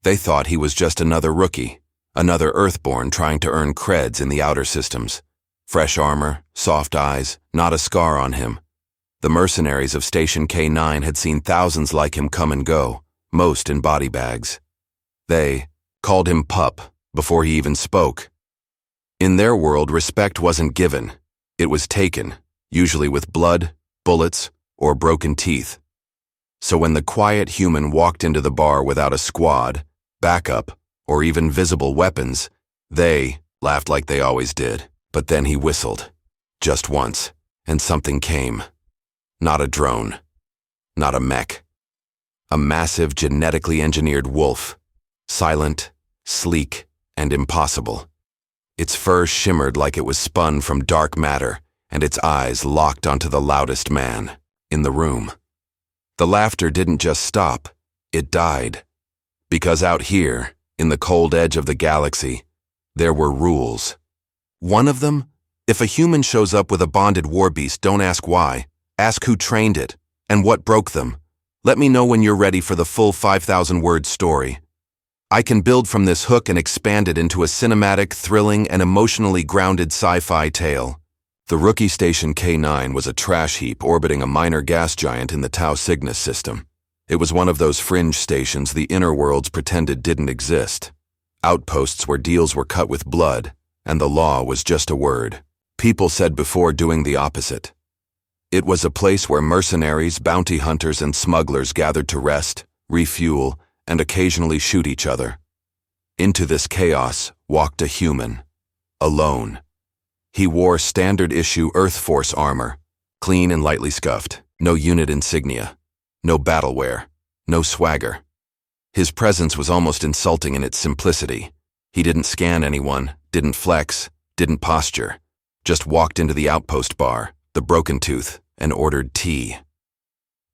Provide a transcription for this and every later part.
They thought he was just another rookie, another Earthborn trying to earn creds in the outer systems. Fresh armor, soft eyes, not a scar on him. The mercenaries of Station K9 had seen thousands like him come and go, most in body bags. They called him Pup before he even spoke. In their world, respect wasn't given. It was taken, usually with blood, bullets, or broken teeth. So when the quiet human walked into the bar without a squad, backup, or even visible weapons, they laughed like they always did. But then he whistled, just once, and something came. Not a drone, not a mech. A massive genetically engineered wolf, silent, sleek, and impossible. Its fur shimmered like it was spun from dark matter, and its eyes locked onto the loudest man in the room. The laughter didn't just stop, it died. Because out here, in the cold edge of the galaxy, there were rules. One of them, if a human shows up with a bonded war beast, don't ask why. Ask who trained it, and what broke them. Let me know when you're ready for the full 5,000-word story. I can build from this hook and expand it into a cinematic, thrilling, and emotionally grounded sci-fi tale. The rookie Station K9 was a trash heap orbiting a minor gas giant in the Tau Cygnus system. It was one of those fringe stations the inner worlds pretended didn't exist. Outposts where deals were cut with blood, and the law was just a word. People said before doing the opposite. It was a place where mercenaries, bounty hunters, and smugglers gathered to rest, refuel, and occasionally shoot each other. Into this chaos walked a human, alone. He wore standard-issue Earth Force armor, clean and lightly scuffed, no unit insignia, no battleware, no swagger. His presence was almost insulting in its simplicity. He didn't scan anyone, didn't flex, didn't posture, just walked into the outpost bar, the Broken Tooth, and ordered tea.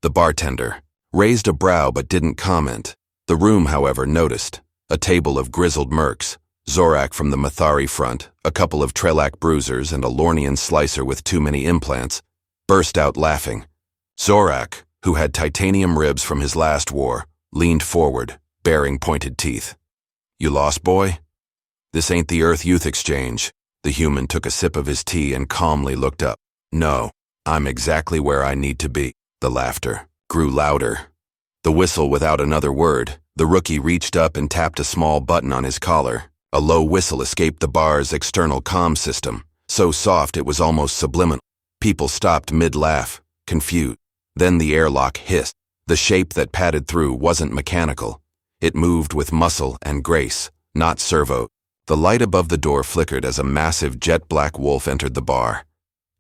The bartender raised a brow but didn't comment. The room, however, noticed. A table of grizzled mercs, Zorak from the Mathari front, a couple of Trelak bruisers, and a Lornian slicer with too many implants, burst out laughing. Zorak, who had titanium ribs from his last war, leaned forward, baring pointed teeth. "You lost, boy? This ain't the Earth Youth Exchange." The human took a sip of his tea and calmly looked up. "No, I'm exactly where I need to be." The laughter grew louder. The whistle without another word. The rookie reached up and tapped a small button on his collar. A low whistle escaped the bar's external comm system, so soft it was almost subliminal. People stopped mid-laugh, confused. Then the airlock hissed. The shape that padded through wasn't mechanical. It moved with muscle and grace, not servo. The light above the door flickered as a massive jet-black wolf entered the bar.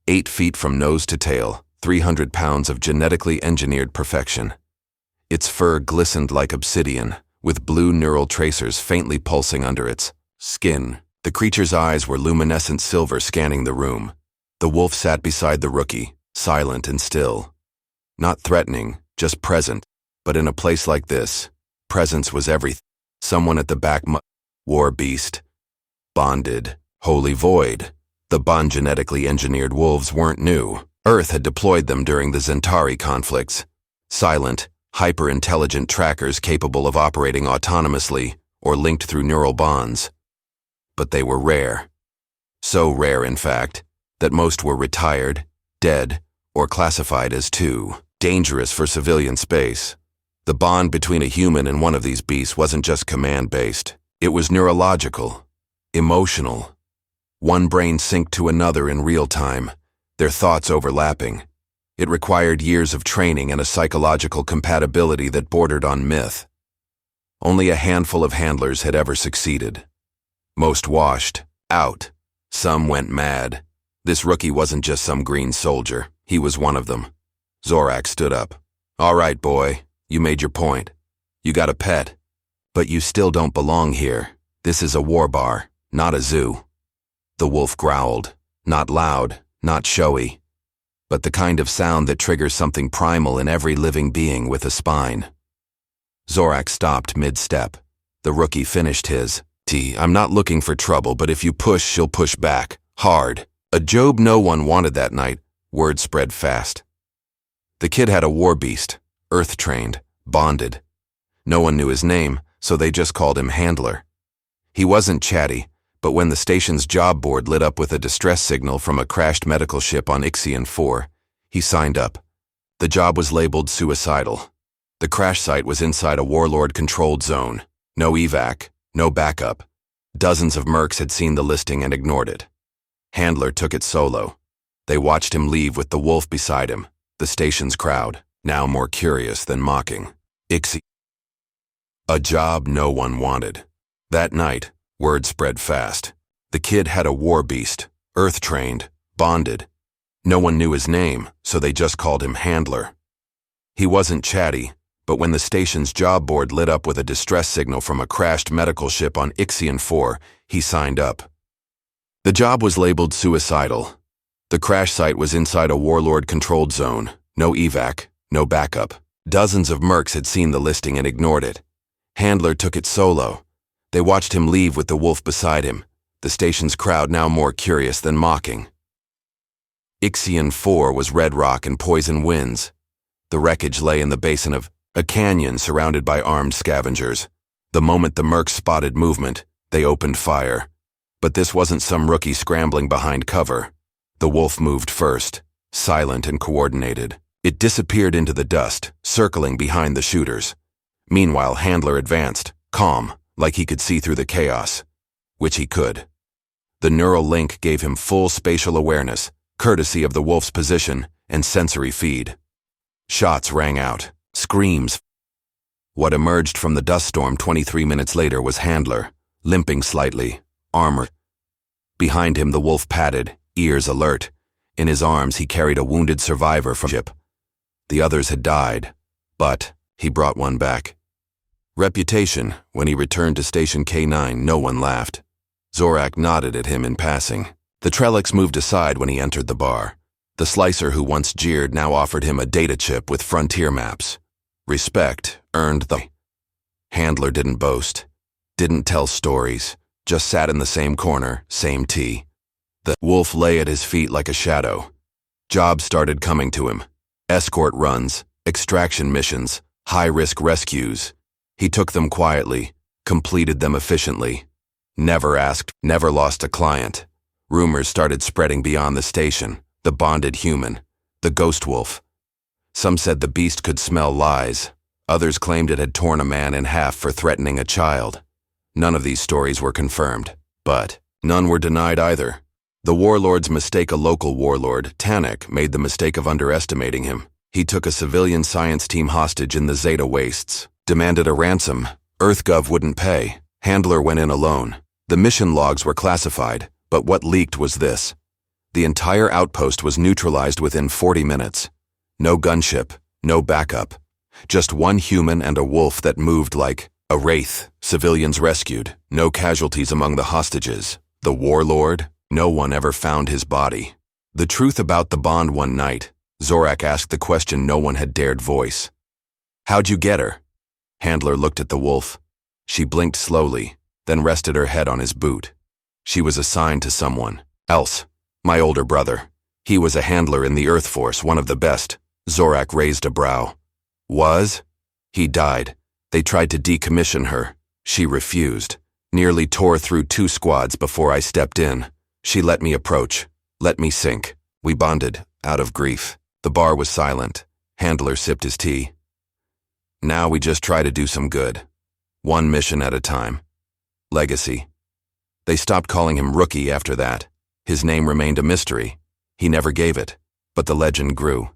8 feet from nose to tail, 300 pounds of genetically engineered perfection. Its fur glistened like obsidian, with blue neural tracers faintly pulsing under its skin. The creature's eyes were luminescent silver scanning the room. The wolf sat beside the rookie, silent and still. Not threatening, just present. But in a place like this, presence was everything. Someone at the back war beast. Bonded. Holy void. The Bond genetically engineered wolves weren't new. Earth had deployed them during the Zentari conflicts. Silent, hyper-intelligent trackers capable of operating autonomously or linked through neural bonds. But they were rare. So rare, in fact, that most were retired, dead, or classified as too dangerous for civilian space. The bond between a human and one of these beasts wasn't just command-based. It was neurological, emotional. One brain synced to another in real time, their thoughts overlapping. It required years of training and a psychological compatibility that bordered on myth. Only a handful of handlers had ever succeeded. Most washed out. Some went mad. This rookie wasn't just some green soldier. He was one of them. Zorak stood up. "All right, boy, you made your point. You got a pet. But you still don't belong here. This is a war bar, not a zoo." The wolf growled. Not loud, not showy, but the kind of sound that triggers something primal in every living being with a spine. Zorak stopped mid-step. The rookie finished his tea. "I'm not looking for trouble, but if you push, she'll push back. Hard." A job no one wanted that night. Word spread fast. The kid had a war beast, Earth-trained, bonded. No one knew his name, so they just called him Handler. He wasn't chatty, but when the station's job board lit up with a distress signal from a crashed medical ship on Ixion 4, he signed up. The job was labeled suicidal. The crash site was inside a warlord-controlled zone. No evac, no backup. Dozens of mercs had seen the listing and ignored it. Handler took it solo. They watched him leave with the wolf beside him, the station's crowd, now more curious than mocking. Ixie. A job no one wanted. That night, word spread fast. The kid had a war beast, earth-trained, bonded. No one knew his name, so they just called him Handler. He wasn't chatty, but when the station's job board lit up with a distress signal from a crashed medical ship on Ixion 4, he signed up. The job was labeled suicidal. The crash site was inside a warlord-controlled zone. No evac, no backup. Dozens of mercs had seen the listing and ignored it. Handler took it solo. They watched him leave with the wolf beside him, the station's crowd now more curious than mocking. Ixion 4 was red rock and poison winds. The wreckage lay in the basin of a canyon surrounded by armed scavengers. The moment the mercs spotted movement, they opened fire. But this wasn't some rookie scrambling behind cover. The wolf moved first, silent and coordinated. It disappeared into the dust, circling behind the shooters. Meanwhile, Handler advanced, calm, like he could see through the chaos. Which he could. The neural link gave him full spatial awareness, courtesy of the wolf's position and sensory feed. Shots rang out, screams. What emerged from the dust storm 23 minutes later was Handler, limping slightly, armor. Behind him the wolf padded, ears alert. In his arms he carried a wounded survivor from ship. The others had died, but he brought one back. Reputation, when he returned to Station K9, no one laughed. Zorak nodded at him in passing. The Trellix moved aside when he entered the bar. The slicer who once jeered now offered him a data chip with frontier maps. Respect earned the Handler didn't boast, didn't tell stories, just sat in the same corner, same tea. The wolf lay at his feet like a shadow. Jobs started coming to him. Escort runs, extraction missions, high-risk rescues. He took them quietly, completed them efficiently. Never asked, never lost a client. Rumors started spreading beyond the station. The bonded human, the ghost wolf. Some said the beast could smell lies. Others claimed it had torn a man in half for threatening a child. None of these stories were confirmed, but none were denied either. The warlords mistake a local warlord, Tanek, made the mistake of underestimating him. He took a civilian science team hostage in the Zeta Wastes, demanded a ransom. EarthGov wouldn't pay. Handler went in alone. The mission logs were classified, but what leaked was this. The entire outpost was neutralized within 40 minutes. No gunship, no backup. Just one human and a wolf that moved like a wraith. Civilians rescued, no casualties among the hostages. The warlord, no one ever found his body. The truth about the bond one night, Zorak asked the question no one had dared voice. How'd you get her? Handler looked at the wolf. She blinked slowly, then rested her head on his boot. She was assigned to someone else. My older brother. He was a handler in the Earth Force, one of the best. Zorak raised a brow. Was? He died. They tried to decommission her. She refused. Nearly tore through 2 squads before I stepped in. She let me approach. Let me sink. We bonded, out of grief. The bar was silent. Handler sipped his tea. Now we just try to do some good. One mission at a time. Legacy. They stopped calling him Rookie after that. His name remained a mystery. He never gave it, but the legend grew.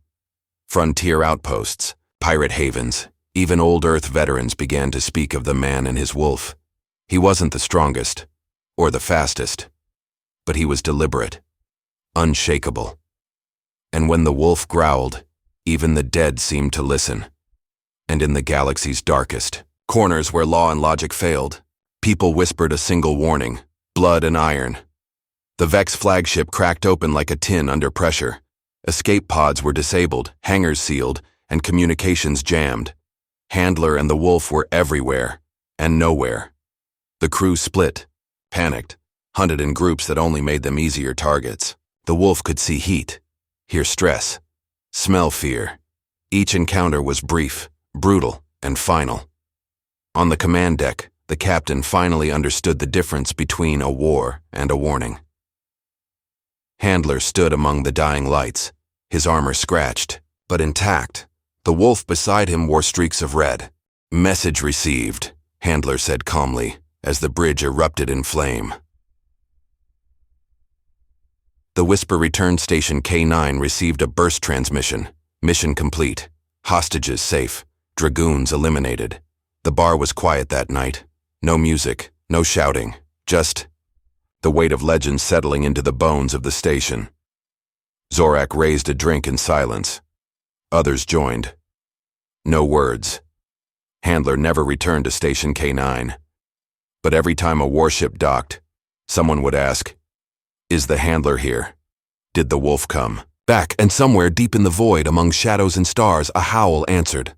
Frontier outposts, pirate havens, even old Earth veterans began to speak of the man and his wolf. He wasn't the strongest, or the fastest, but he was deliberate, unshakable. And when the wolf growled, even the dead seemed to listen. And in the galaxy's darkest corners where law and logic failed, people whispered a single warning: blood and iron. The Vex flagship cracked open like a tin under pressure. Escape pods were disabled, hangars sealed, and communications jammed. Handler and the wolf were everywhere, and nowhere. The crew split, panicked, hunted in groups that only made them easier targets. The wolf could see heat, hear stress, smell fear. Each encounter was brief, brutal, and final. On the command deck, the captain finally understood the difference between a war and a warning. Handler stood among the dying lights, his armor scratched, but intact. The wolf beside him wore streaks of red. "Message received," Handler said calmly, as the bridge erupted in flame. The Whisper returned Station K9 received a burst transmission. Mission complete. Hostages safe. Dragoons eliminated. The bar was quiet that night. No music, no shouting, just the weight of legends settling into the bones of the station. Zorak raised a drink in silence. Others joined. No words. Handler never returned to Station K9. But every time a warship docked, someone would ask, "Is the Handler here? Did the wolf come back?" And somewhere deep in the void among shadows and stars, a howl answered.